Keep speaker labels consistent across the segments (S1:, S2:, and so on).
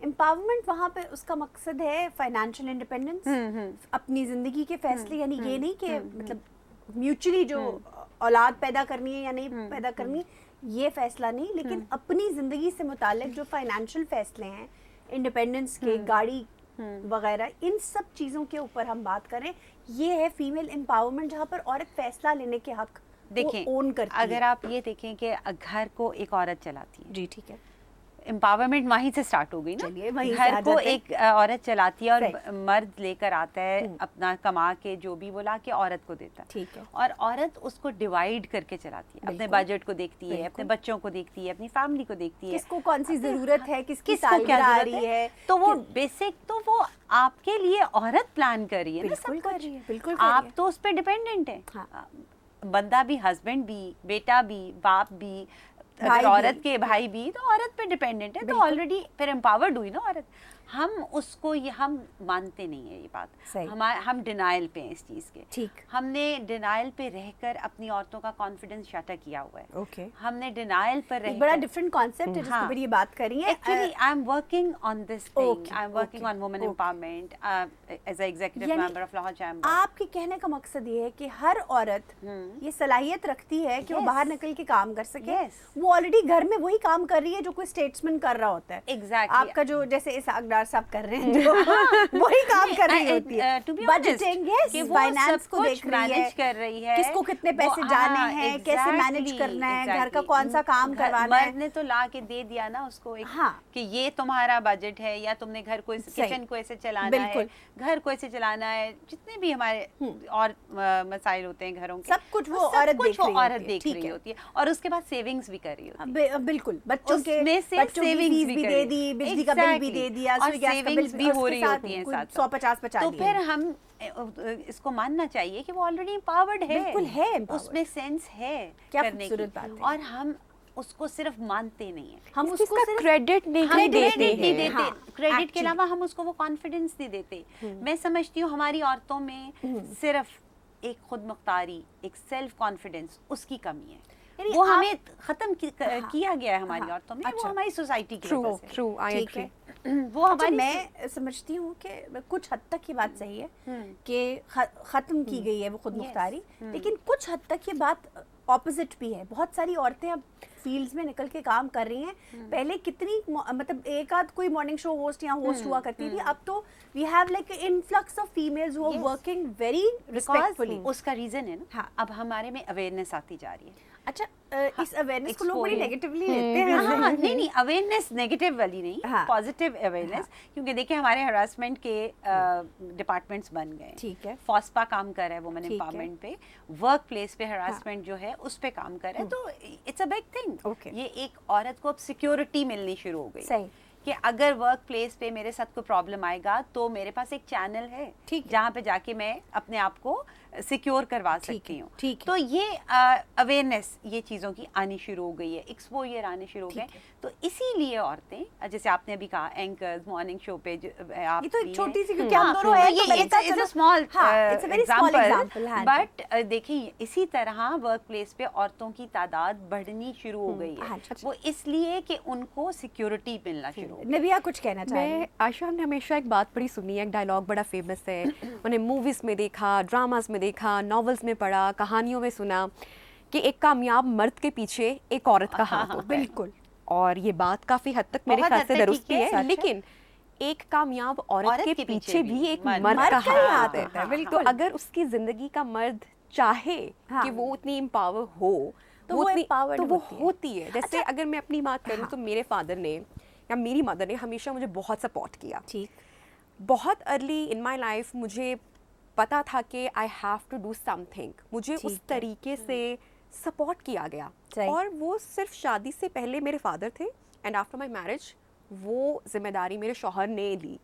S1: Empowerment وہاں پہ اس کا مقصد ہے فائنینشیل انڈیپینڈنس, اپنی زندگی کے فیصلے, یعنی یہ نہیں کہ مطلب میوچلی جو اولاد پیدا کرنی ہے یا نہیں پیدا کرنی یہ فیصلہ نہیں, لیکن اپنی زندگی سے متعلق جو فائنینشیل فیصلے ہیں, انڈیپینڈنس کے, گاڑی وغیرہ, ان سب چیزوں کے اوپر ہم بات کریں. یہ ہے فیمیل امپاورمنٹ جہاں پر عورت فیصلہ لینے کے حق
S2: دیکھیں
S1: اون کرتی ہے.
S2: اگر آپ یہ دیکھیں کہ گھر کو ایک عورت چلاتی ہے,
S1: جی ٹھیک ہے,
S2: امپاورمنٹ وہیں سے سٹارٹ ہو گئی نا. گھر کو ایک عورت چلاتی ہے اور مرد لے کر آتا ہے اپنا کما کے, جو بھی وہ لا کے عورت کو دیتا ہے,
S1: ٹھیک ہے,
S2: اور عورت اس کو ڈیوائیڈ کر کے چلاتی ہے, اپنے بجٹ کو دیکھتی ہے, اپنے بچوں کو دیکھتی ہے, اپنی فیملی کو دیکھتی ہے,
S1: کس کو کون سی ضرورت ہے, کس کی
S2: کو کیا
S1: آ رہی ہے,
S2: تو وہ بیسک تو وہ آپ کے لیے عورت پلان کر رہی ہے نا سب کچھ.
S1: بالکل
S2: آپ تو اس پہ ڈیپینڈنٹ ہیں, بندہ بھی, ہسبینڈ بھی, بیٹا بھی, باپ بھی, اگر عورت کے بھائی بھی, تو عورت پہ ڈیپینڈنٹ ہے, تو آلریڈی پھر امپاورڈ ہوئی نا عورت. ہم اس کو یہ ہم مانتے نہیں ہیں یہ بات, ہم ڈینائل پہ ہیں اس چیز کے.
S1: ٹھیک,
S2: ہم نے ڈینائل پہ رہ کر اپنی عورتوں کا کانفیڈنس شٹر کیا ہوا ہے.
S1: اوکے,
S2: ہم نے ڈینائل پر رہ
S1: بڑا ڈفرینٹ کانسیپٹ ہے جس کے پر یہ بات کر رہی ہیں.
S2: Actually I am working on this thing, I am working on woman empowerment as a executive member of Lahore chamber.
S1: آپ کے کہنے کا مقصد یہ ہے کہ ہر عورت یہ صلاحیت رکھتی ہے کہ وہ باہر نکل کے کام کر سکے. وہ آلریڈی گھر میں وہی کام کر رہی ہے جو کوئی اسٹیٹسمین کر رہا ہوتا ہے.
S2: ایگزیکٹلی
S1: آپ کا جو جیسے اسحاق ڈار صاحب کر رہے ہیں وہی کام کر رہی ہوتی ہے. بجٹنگ ہے, فائنانس کو دیکھ رہی ہے, کس کو کتنے پیسے جانے ہیں, کیسے مینج کرنا ہے, گھر کا کون سا کام کروانا ہے.
S2: مرد نے تو لا کے دے دیا نا اس کو کہ یہ تمہارا بجٹ ہے, یا تم نے گھر کو, کچن کو ایسے چلانا ہے, گھر کو ایسے چلانا ہے, جتنے بھی ہمارے اور مسائل ہوتے ہیں گھروں کے,
S1: سب کچھ وہ عورت
S2: دیکھ رہی ہوتی ہے, اور اس کے بعد سیونگز بھی کر رہی ہوتی ہے.
S1: بالکل, بچوں کے
S2: سیونگز
S1: بھی دے دی, بجلی کا بل بھی دے دیا,
S2: سیونگز بھی ہو رہی ہوتی ہیں ساتھ
S1: 150 بچا
S2: تو پھر ہم اس کو ماننا چاہیے کہ وہ آلریڈی امپاورڈ ہے.
S1: بالکل ہے,
S2: اس میں سینس ہے کرنے کی, اور ہم اس کو صرف مانتے نہیں ہیں,
S1: ہم اس کو
S3: کریڈٹ نہیں دیتے.
S2: کریڈٹ کے علاوہ ہم اس کو وہ کانفیڈنس نہیں دیتے. میں سمجھتی ہوں ہماری عورتوں میں صرف ایک خود مختاری, ایک سیلف کانفیڈنس, اس کی کمی ہے. وہ ہمیں ختم کیا گیا ہے ہماری عورتوں میں, وہ ہماری سوسائٹی کی وجہ سے.
S3: True, I agree.
S1: وہ میں سمجھتی ہوں کہ کچھ حد تک یہ بات صحیح ہے کہ ختم کی گئی ہے وہ خود مختاری, لیکن کچھ حد تک یہ بات اپوزٹ بھی ہے. بہت ساری عورتیں اب فیلڈز میں نکل کے کام کر رہی ہیں. پہلے کتنی مطلب ایک آدھ کوئی مارننگ شو ہوسٹ یا ہوسٹ ہوا کرتی تھی, اب تو we have like influx of females who working very respectfully.
S2: اس کا ریزن ہے نا, اب ہمارے میں اویئرنیس آتی جا رہی ہے.
S1: اچھا, اس اویئرنیس کو لوگ بڑی نیگیٹیولی لیتے ہیں.
S2: نہیں, اویئرنیس نیگیٹو والی نہیں, پازیٹیو اویئرنیس. کیونکہ دیکھیں ہمارے ہراسمنٹ کے ڈپارٹمنٹس بن گئے.
S1: ٹھیک ہے,
S2: فاسپا کام کر رہا ہے وومن امپاورمنٹ پہ, ورک پلیس پہ ہراسمنٹ جو ہے اس پہ کام کر رہا ہے. تو اٹس اے بگ تھنگ. یہ ایک عورت کو اب سیکیورٹی ملنی شروع ہو گئی.
S1: صحیح,
S2: کہ اگر ورک پلیس پہ میرے ساتھ کوئی پرابلم آئے گا تو میرے پاس ایک چینل ہے جہاں پہ جا کے میں اپنے آپ کو سیکیور کروا سکتی ہوں. تو یہ اویئرنیس یہ چیزوں کی آنی شروع ہو گئی ہے, ایکسپوئر آنے شروع ہو گئے. تو اسی لیے عورتیں, جیسے آپ نے ابھی کہا اینکرز مارننگ شو پہ,
S1: یہ تو ایک چھوٹی سی, کیونکہ ہم دونوں ہیں,
S2: اسمال ایگزامپل, بٹ دیکھیں اسی طرح ورک پلیس پہ عورتوں کی تعداد بڑھنی شروع ہو گئی ہے. وہ اس لیے کہ ان کو سیکیورٹی ملنا شروع.
S1: نبیہ کچھ کہنا چاہیں؟
S3: میں عائشہ, ہم نے ہمیشہ ایک بات بڑی سنی ہے, ایک ڈائلاگ بڑا فیمس ہے, میں نے موویز میں دیکھا, ڈراماز میں دیکھا, ناولز میں پڑھا, کہانیوں میں سنا کہ ایک کامیاب مرد کے پیچھے ایک عورت کا ہاتھ ہوتا ہے.
S1: بالکل,
S3: اور یہ بات کافی حد تک میرے خیال سے درست بھی ہے, لیکن ایک کامیاب عورت کے پیچھے بھی ایک مرد کا ہاتھ ہوتا ہے. بالکل, اگر اس کی زندگی کا مرد چاہے کہ وہ اتنی امپاور ہو تو وہ ہوتی ہے. جیسے اگر میں اپنی بات کروں تو میرے فادر نے یا میری مدر نے ہمیشہ مجھے بہت سپورٹ کیا. بہت ارلی ان مائی لائف مجھے پتا تھا کہ I have to do something. مجھے اس طریقے سے سپورٹ کیا گیا, اور وہ صرف شادی سے پہلے میرے فادر تھے, اینڈ آفٹر مائی میرج وہ ذمہ داری میرے شوہر نے لی,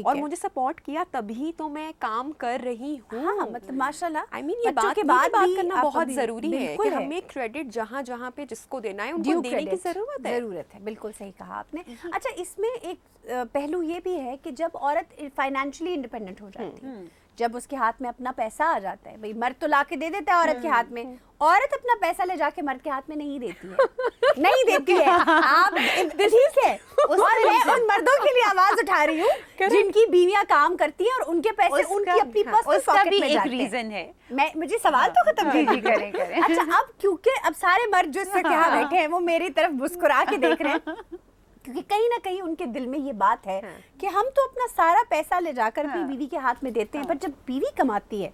S3: اور مجھے سپورٹ کیا, تبھی تو میں کام کر رہی ہوں.
S1: مطلب ماشاءاللہ,
S3: آئی مین یہ بات کرنا بہت ضروری ہے کہ ہمیں کریڈٹ جہاں جہاں پہ جس کو دینا ہے ان کو دینے کی ضرورت ہے.
S1: بالکل صحیح کہا آپ نے. اچھا, اس میں ایک پہلو یہ بھی ہے کہ جب عورت فائنینشلی انڈیپینڈنٹ ہو جاتی ہے, جب اس کے ہاتھ میں اپنا پیسہ آ جاتا ہے, بھئی مرد تو لا کے دے دیتا ہے عورت کے ہاتھ میں, عورت اپنا پیسہ لے جا کے مرد کے ہاتھ میں نہیں دیتی ہے, نہیں دیتی ہے. آپ ٹھیک ہے, اور میں ان مردوں کے لیے آواز اٹھا رہی ہوں جن کی بیویاں کام کرتی ہیں اور ان کے پیسے ان کی اپنی پرسنل پاکٹ میں جاتے ہیں.
S2: ریزن ہے,
S1: مجھے سوال تو ختم
S2: کریں.
S1: اچھا, اب کیونکہ اب سارے مرد جو اس وقت یہاں بیٹھے ہیں وہ میری طرف مسکرا کے دیکھ رہے ہیں, کیونکہ کہیں نہ کہیں ان کے دل میں یہ بات ہے کہ ہم تو اپنا سارا پیسہ لے جا کر اپنی بیوی کے ہاتھ میں دیتے ہیں, پر جب بیوی کماتی ہے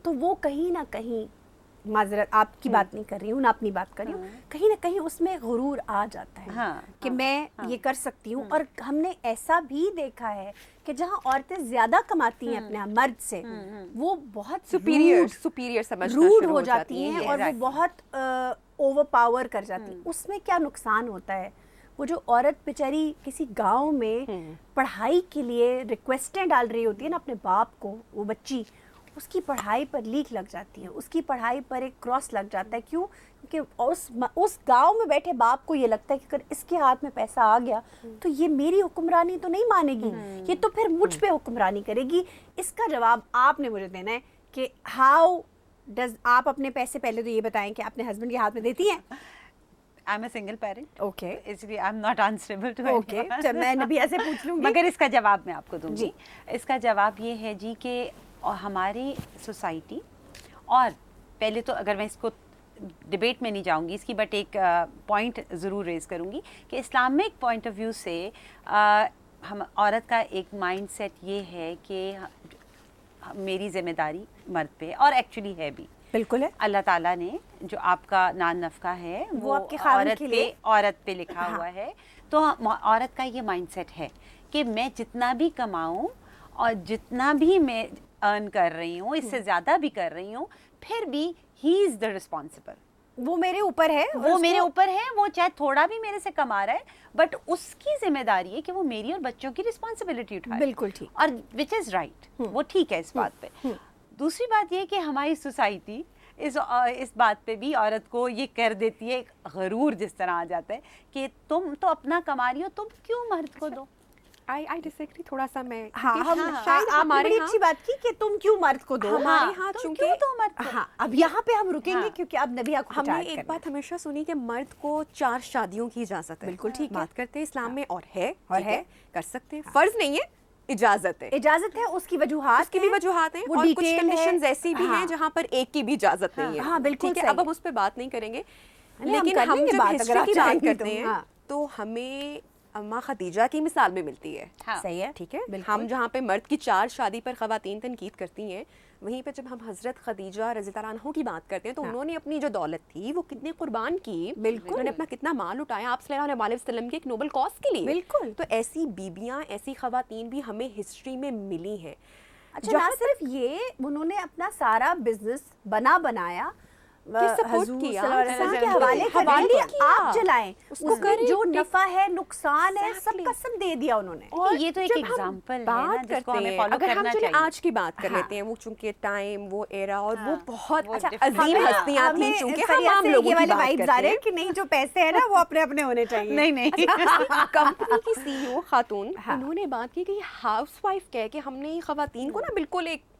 S1: تو وہ کہیں نہ کہیں, معذرت آپ کی بات نہیں کر رہی ہوں, نہ اپنی بات کر رہی ہوں, کہیں نہ کہیں اس میں غرور آ جاتا ہے کہ میں یہ کر سکتی ہوں. اور ہم نے ایسا بھی دیکھا ہے کہ جہاں عورتیں زیادہ کماتی ہیں اپنے مرد سے, وہ بہت
S3: سپیریئر
S1: روڈ ہو جاتی ہیں اور وہ بہت اوور پاور کر جاتی ہیں. اس میں کیا نقصان ہوتا ہے, وہ جو عورت بیچاری کسی گاؤں میں پڑھائی کے لیے ریکویسٹیں ڈال رہی ہوتی ہے نا اپنے باپ کو, وہ بچی اس کی پڑھائی پر لیک لگ جاتی ہے, اس کی پڑھائی پر ایک کراس لگ جاتا ہے. کیوں؟ کیونکہ اس گاؤں میں بیٹھے باپ کو یہ لگتا ہے کہ اگر اس کے ہاتھ میں پیسہ آ گیا تو یہ میری حکمرانی تو نہیں مانے گی, یہ تو پھر مجھ پہ حکمرانی کرے گی. اس کا جواب آپ نے مجھے دینا ہے کہ ہاؤ ڈز, آپ اپنے پیسے پہلے تو یہ بتائیں کہ اپنے ہسبینڈ کے ہاتھ میں دیتی ہیں.
S2: I'm a single parent.
S1: Okay.
S2: Actually, I'm not answerable to anyone.
S1: Okay. جب میں نبی ایسے پوچھ لوں گی.
S2: مگر اس کا جواب میں آپ کو دوں گی. اس کا جواب یہ ہے جی کہ ہماری سوسائٹی, اور پہلے تو اگر میں اس کو ڈبیٹ میں نہیں جاؤں گی اس کی, بٹ ایک پوائنٹ ضرور ریز کروں گی کہ اسلامک پوائنٹ آف ویو سے ہم عورت کا ایک مائنڈ سیٹ یہ ہے کہ میری ذمہ داری مرد پہ, اور ایکچولی ہے بھی
S1: بالکل ہے.
S2: اللہ تعالیٰ نے جو آپ کا نان نفقہ ہے وہ
S1: آپ کے خاوند کے لیے
S2: عورت پہ لکھا ہوا ہے. تو عورت کا یہ مائنڈ سیٹ ہے کہ میں جتنا بھی کماؤں اور جتنا بھی میں ارن کر رہی ہوں, اس سے زیادہ بھی کر رہی ہوں, پھر بھی ہی از دا رسپانسبل,
S1: وہ میرے اوپر ہے,
S2: وہ میرے اوپر ہے, وہ چاہے تھوڑا بھی میرے سے کما رہا ہے, بٹ اس کی ذمہ داری ہے کہ وہ میری اور بچوں کی رسپانسبلٹی اٹھائے.
S1: بالکل ٹھیک,
S2: اور وچ از رائٹ, وہ ٹھیک ہے اس بات پہ. دوسری بات یہ کہ ہماری سوسائٹی اس بات پہ بھی عورت کو یہ کر دیتی ہے, غرور جس طرح آ جاتا ہے کہ تم تو اپنا کما رہی ہو, تم کیوں مرد کو دو.
S3: I disagree تھوڑا سا میں.
S1: ہماری اچھی بات کی کہ تم کیوں مرد کو دو,
S3: ہمارے ہاں چونکہ
S1: اب یہاں پہ ہم رکیں گے کیونکہ اب نبی آپ کو
S3: ہم نے ایک بات ہمیشہ سنی کہ مرد کو 4 شادیوں کی اجازت ہے.
S1: بالکل ٹھیک
S3: بات کرتے ہیں اسلام میں, اور ہے کر سکتے ہیں, فرض نہیں ہے, اجازت ہے.
S1: اجازت ہے, اس کی وجوہات,
S3: اس کی بھی وجوہات ہیں, اور کچھ کنڈیشنز ایسی بھی ہیں جہاں پر ایک کی بھی اجازت نہیں ہے.
S1: ہاں بالکل,
S3: اب ہم اس پہ بات نہیں کریں گے, لیکن ہم جب ہسٹری کی بات کرتے ہیں تو ہمیں اماں خدیجہ کی مثال میں ملتی ہے.
S1: صحیح ہے,
S3: ٹھیک ہے. ہم جہاں پہ مرد کی 4 شادی پر خواتین تنقید کرتی ہیں, وہیں پہ جب ہم حضرت خدیجہ رضی اللہ عنہا کی بات کرتے ہیں تو انہوں نے اپنی جو دولت تھی وہ کتنی قربان کی. بالکل, انہوں نے اپنا کتنا مال اٹھایا آپ صلی اللہ علیہ وسلم کے ایک نوبل کاز کے لیے.
S1: بالکل.
S3: تو ایسی بیبیاں, ایسی خواتین بھی ہمیں ہسٹری میں ملی ہیں.
S1: اچھا, نہ صرف یہ, انہوں نے اپنا سارا بزنس بنایا,
S3: سپورٹ کیا,
S1: کے حوالے آپ چلائیں, اس کو جو نفع ہے نقصان ہے سب کا سب دے دیا انہوں نے.
S2: اور یہ تو ایک ایگزامپل ہے نا جس کو ہمیں فالو کرنا چاہیے.
S3: آج کی بات کر لیتے ہیں, وہ چونکہ ٹائم, وہ ایرا, اور وہ بہت عظیم ہستیاں تھیں, چونکہ ہم عام لوگوں کی بات کرتے ہیں
S1: کہ نہیں جو پیسے ہیں نا وہ اپنے اپنے ہونے چاہیے.
S3: نہیں کمپنی کی سی ای او خاتون, انہوں نے بات کی کہ ہاؤس وائف کہہ کے ہم نے خواتین کو نا بالکل ایک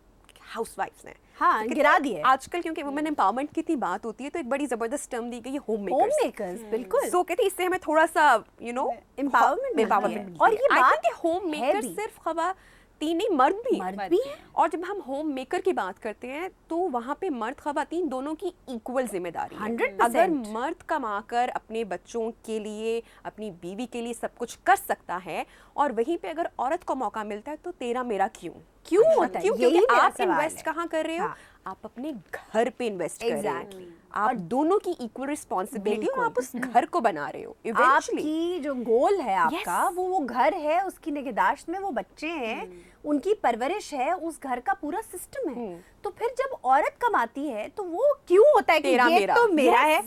S3: ہاؤس وائفز ہیں
S1: گرا دیے.
S3: آج کل کیونکہ وومن امپاورمنٹ کی اتنی بات ہوتی ہے تو ایک بڑی زبردست ٹرم دی گئی ہے ہوم
S1: میکرز. بالکل,
S3: سو کہتے اس سے ہمیں تھوڑا سا
S1: امپاورمنٹ. اور یہ بات
S3: کہ ہوم میکر صرف خواتین نہیں, مرد بھی ہیں. اور جب ہم ہوم میکر کی بات کرتے ہیں تو وہاں پہ مرد خواتین دونوں کی ایکول ذمہ داری ہے. اگر مرد کما کر اپنے بچوں کے لیے, اپنی بیوی کے لیے سب کچھ کر سکتا ہے, اور وہیں پہ اگر عورت کو موقع ملتا ہے تو تیرا میرا کیوں ہوتا ہے؟ کیونکہ آپ انویسٹ کہاں کر رہے ہو, آپ اپنے گھر پہ انویسٹ کر رہے ہو, آپ دونوں کی ایکول ریسپانسبلٹی, اور آپ اس گھر کو بنا رہے ہو.
S1: آپ کی جو گول ہے آپ کا, وہ گھر ہے, اس کی نگہداشت میں وہ بچے ہیں, ان کی پرورش ہے, اس گھر کا پورا سسٹم ہے. تو پھر جب عورت کماتی ہے تو وہ کیوں ہوتا ہے کہ یہ تو میرا ہے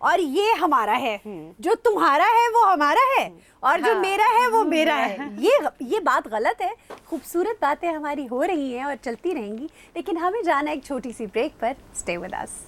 S1: اور یہ ہمارا ہے, جو تمہارا ہے وہ ہمارا ہے, اور جو میرا ہے وہ میرا ہے. یہ بات غلط ہے. خوبصورت باتیں ہماری ہو رہی ہیں اور چلتی رہیں گی, لیکن ہمیں جانا ایک چھوٹی سی بریک پر. Stay with us.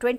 S1: 20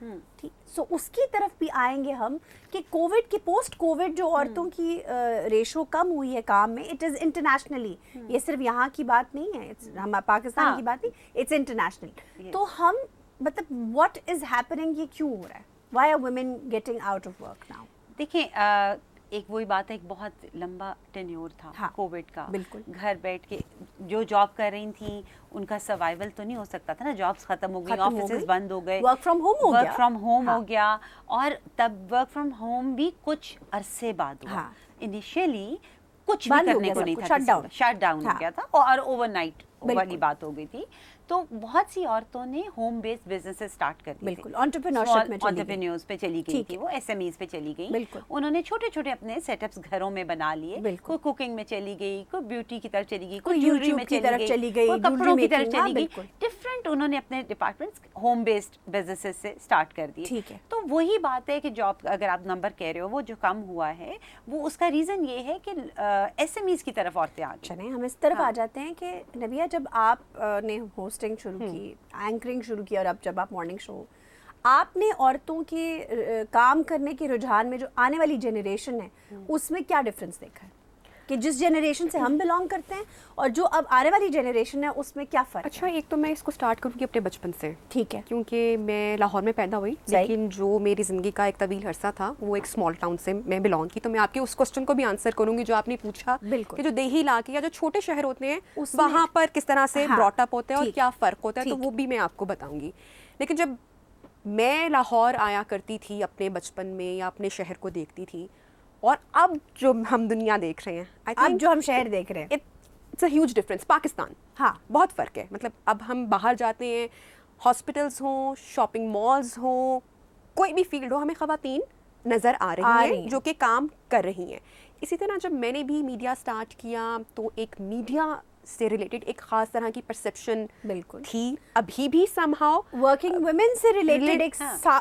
S1: ٹھیک. سو اس کی طرف بھی آئیں گے ہم کہ کووڈ کی پوسٹ کووڈ جو عورتوں کی ریشو کم ہوئی ہے کام میں, اٹ از انٹرنیشنلی, یہ صرف یہاں کی بات نہیں ہے, ہم پاکستان کی بات نہیں, اٹس انٹرنیشنل. تو ہم مطلب واٹ از ہیپننگ, یہ کیوں ہو رہا ہے, why are women getting out of work now?
S2: دیکھیں ایک وہی بات ہے, ایک بہت لمبا ٹینیور تھا کووڈ کا,
S1: بالکل
S2: گھر بیٹھ کے جو جاب کر رہی تھیں ان کا سروائیول تو نہیں ہو سکتا تھا نا, جابس ختم ہو گئی, آفیسز بند ہو گئے,
S1: ورک فرام ہوم
S2: ہو گیا, اور تب ورک فرام ہوم بھی کچھ عرصے بعد ہوا. انیشیلی کچھ بھی کرنے کو نہیں تھا, شٹ ڈاؤن ہو گیا تھا, اور اوور نائٹ والی بات ہو گئی تھی. تو بہت سی عورتوں نے ہوم بیسڈ بزنس اسٹارٹ کر دیے,
S1: بالکل انٹرپرینیورشپ
S2: پہ چلی گئی تھی, وہ ایس ایم ایز پہ چلی گئی. انہوں نے چھوٹے چھوٹے اپنے سیٹ اپس گھروں میں بنا لیے, کوئی کوکنگ میں چلی گئی, کوئی بیوٹی کی طرف چلی گئی, کوئی جیولری میں چلی گئی, کوئی کپڑوں کی طرف چلی گئی. ڈفرینٹ انہوں نے اپنے ڈپارٹمنٹس ہوم بیسڈ بزنسز سے اسٹارٹ کر دیے. تو وہی بات ہے کہ جاب اگر آپ نمبر کہہ رہے ہو وہ جو کم ہوا ہے, وہ اس کا ریزن یہ ہے کہ ایس ایم ایز کی طرف عورتیں آ گئی.
S1: چلیں ہم اس طرف آ جاتے ہیں کہ نبیہ, جب آپ نے ہوسٹنگ شروع کی, اینکرنگ شروع کی, اور اب جب آپ مارننگ شو, آپ نے عورتوں کے کام کرنے کے رجحان میں جو آنے والی جنریشن ہے اس میں کیا ڈفرینس دیکھا ہے کہ جس جنریشن سے ہم بلانگ کرتے ہیں اور جو اب آنے والی جنریشن ہے اس میں کیا فرق؟
S3: اچھا, ایک تو میں اس کو سٹارٹ کروں گی اپنے بچپن سے,
S1: ٹھیک ہے,
S3: کیونکہ میں لاہور میں پیدا ہوئی, لیکن جو میری زندگی کا ایک طویل عرصہ تھا وہ ایک اسمال ٹاؤن سے میں بلانگ کی. تو میں آپ کے اس کوسچن کو بھی آنسر کروں گی جو آپ نے پوچھا کہ جو دیہی علاقے یا جو چھوٹے شہر ہوتے ہیں وہاں پر کس طرح سے براٹ اپ ہوتے ہیں اور کیا فرق ہوتا ہے, تو وہ بھی میں آپ کو بتاؤں گی. لیکن جب میں لاہور آیا کرتی تھی اپنے بچپن میں یا اپنے شہر کو دیکھتی تھی, اور اب جو ہم دنیا دیکھ رہے ہیں,
S1: اب جو ہم شہر دیکھ رہے ہیں,
S3: it's a huge difference. Pakistan, ہاں بہت فرق ہے. مطلب اب ہم باہر جاتے ہیں, ہاسپٹلس ہوں, شاپنگ مالز ہوں, کوئی بھی فیلڈ ہو, ہمیں خواتین نظر آ رہی ہیں جو کہ کام کر رہی ہیں. اسی طرح جب میں نے بھی میڈیا سٹارٹ کیا تو ایک میڈیا سے ریلیٹڈ ایک خاص طرح کی پرسیپشن بالکل تھی, ابھی بھی سم ہاؤ
S1: ورکنگ ویمن سے ریلیٹڈ ایک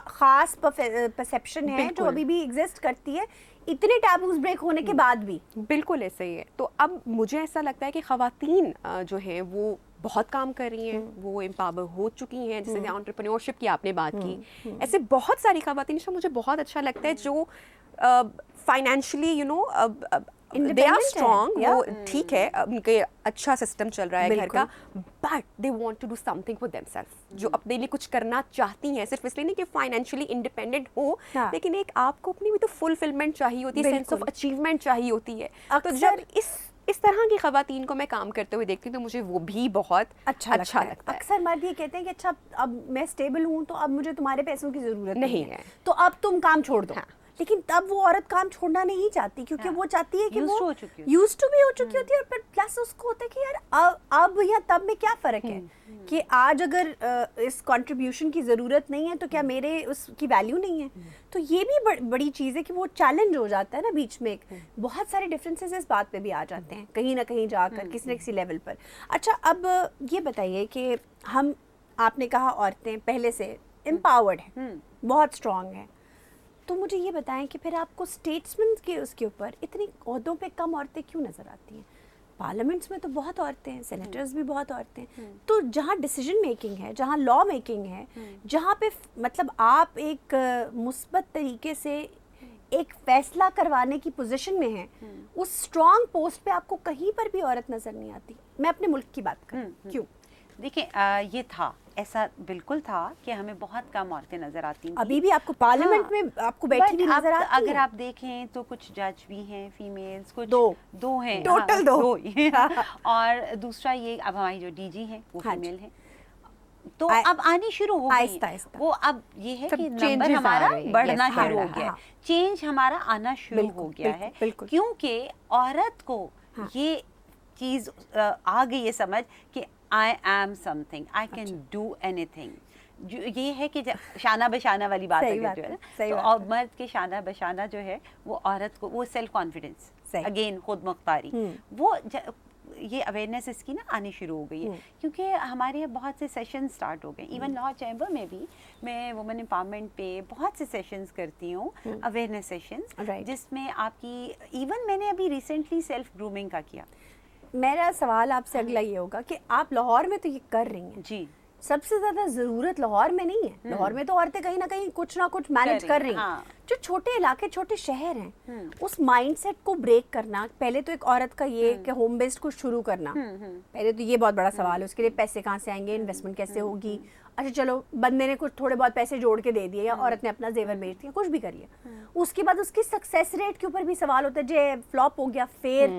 S1: خاص پرسیپشن ہے جو ابھی بھی ایگزسٹ کرتی ہے, اتنے ٹیبوز بریک ہونے کے بعد بھی.
S3: بالکل ایسا ہی ہے. تو اب مجھے ایسا لگتا ہے کہ خواتین جو ہیں وہ بہت کام کر رہی ہیں, وہ امپاور ہو چکی ہیں. جیسے انٹرپرینیورشپ کی آپ نے بات کی, ایسے بہت ساری خواتین جو مجھے بہت اچھا لگتا ہے جو financially you know they are strong, وہ ٹھیک ہے, ان کے اچھا سسٹم چل رہا ہے گھر کا, but they want to do something for themselves, جو اپنے لیے کچھ کرنا چاہتی ہیں, صرف اس لیے نہیں کہ فائنینشلی انڈیپینڈنٹ ہو, لیکن ایک آپ کو اپنی بھی تو فلفلمنٹ چاہیے ہوتی ہے, سینس آف اچیومنٹ چاہیے ہوتی ہے. تو جب اس طرح کی خواتین کو میں کام کرتے ہوئے دیکھتی ہوں تو مجھے وہ بھی بہت اچھا لگتا ہے.
S1: اکثر مرد یہ کہتے ہیں کہ اچھا اب میں اسٹیبل ہوں تو اب مجھے تمہارے پیسوں کی ضرورت
S3: نہیں ہے,
S1: تو اب تم کام چھوڑ دو. لیکن تب وہ عورت کام چھوڑنا نہیں چاہتی, کیونکہ وہ چاہتی ہے کہ وہ یوز ٹو بھی ہو چکی ہوتی ہے, اور پھر پلس اس کو ہوتا ہے کہ یار اب یا تب میں کیا فرق ہے, کہ آج اگر اس کنٹریبیوشن کی ضرورت نہیں ہے تو کیا میرے اس کی ویلیو نہیں ہے. تو یہ بھی بڑی چیز ہے کہ وہ چیلنج ہو جاتا ہے نا بیچ میں, بہت سارے ڈفرینسز اس بات پہ بھی آ جاتے ہیں کہیں نہ کہیں جا کر کسی نہ کسی لیول پر. اچھا, اب یہ بتائیے کہ ہم, آپ نے کہا عورتیں پہلے سے امپاورڈ ہیں, بہت اسٹرانگ ہیں, تو مجھے یہ بتائیں کہ پھر آپ کو اسٹیٹسمین کے اس کے اوپر اتنی عہدوں پہ کم عورتیں کیوں نظر آتی ہیں؟ پارلیمنٹس میں تو بہت عورتیں ہیں, سینیٹرز بھی بہت عورتیں ہیں, تو جہاں ڈیسیجن میکنگ ہے, جہاں لا میکنگ ہے, جہاں پہ مطلب آپ ایک مثبت طریقے سے ایک فیصلہ کروانے کی پوزیشن میں ہیں, اس اسٹرانگ پوسٹ پہ آپ کو کہیں پر بھی عورت نظر نہیں آتی. میں اپنے ملک کی بات کروں, کیوں؟
S2: دیکھیں یہ تھا, ایسا بالکل تھا کہ ہمیں بہت کم عورتیں نظر آتی ہیں.
S1: ابھی بھی آپ کو پارلیمنٹ میں آپ کو بیٹھی بھی نظر آتی ہیں.
S2: اگر آپ دیکھیں تو کچھ جج بھی ہیں فیمیلز, کچھ دو ہیں,
S1: ٹوٹل دو.
S2: اور دوسرا یہ اب ہماری جو ڈی جی ہیں وہ فیمیل ہیں, تو اب آنی شروع ہو گئی. وہ اب یہ ہے کہ نمبر ہمارا بڑھنا شروع ہو گیا, چینج ہمارا آنا شروع ہو گیا ہے, کیونکہ عورت کو یہ چیز آ گئی ہے سمجھ کہ I am something, I can do anything. یہ ہے کہ شانہ بشانہ والی بات ہے جو ہے, تو مرد کے شانہ بشانہ جو ہے وہ عورت کو, وہ سیلف کانفیڈنس, اگین خود مختاری, وہ یہ اویئرنیس اس کی نا آنی شروع ہو گئی ہے. کیونکہ ہمارے یہاں بہت سے سیشن سٹارٹ ہو گئے, ایون لا چیمبر میں بھی میں وومن امپاورمنٹ پہ بہت سے سیشنز کرتی ہوں, اویئرنیس سیشنز, جس میں آپ کی, ایون میں نے ابھی ریسنٹلی سیلف گرومنگ کا کیا.
S1: میرا سوال آپ سے اگلا یہ ہوگا کہ آپ لاہور میں تو یہ کر رہی ہیں,
S2: جی,
S1: سب سے زیادہ ضرورت لاہور میں نہیں ہے. لاہور میں تو عورتیں کہیں نہ کہیں کچھ نہ کچھ مینج کر رہی ہیں. جو چھوٹے علاقے چھوٹے شہر ہیں اس مائنڈ سیٹ کو بریک کرنا, پہلے تو ایک عورت کا یہ کہ ہوم بیسڈ کچھ شروع کرنا, پہلے تو یہ بہت بڑا سوال ہے. اس کے لیے پیسے کہاں سے آئیں گے, انویسٹمنٹ کیسے ہوگی. اچھا چلو بندے نے کچھ تھوڑے بہت پیسے جوڑ کے دے دیے یا عورت نے اپنا زیور بیچ دیا, کچھ بھی کر لیا. اس کے بعد اس کی سکسیس ریٹ کے اوپر بھی سوال ہوتا ہے, جو فلاپ ہو گیا فیر.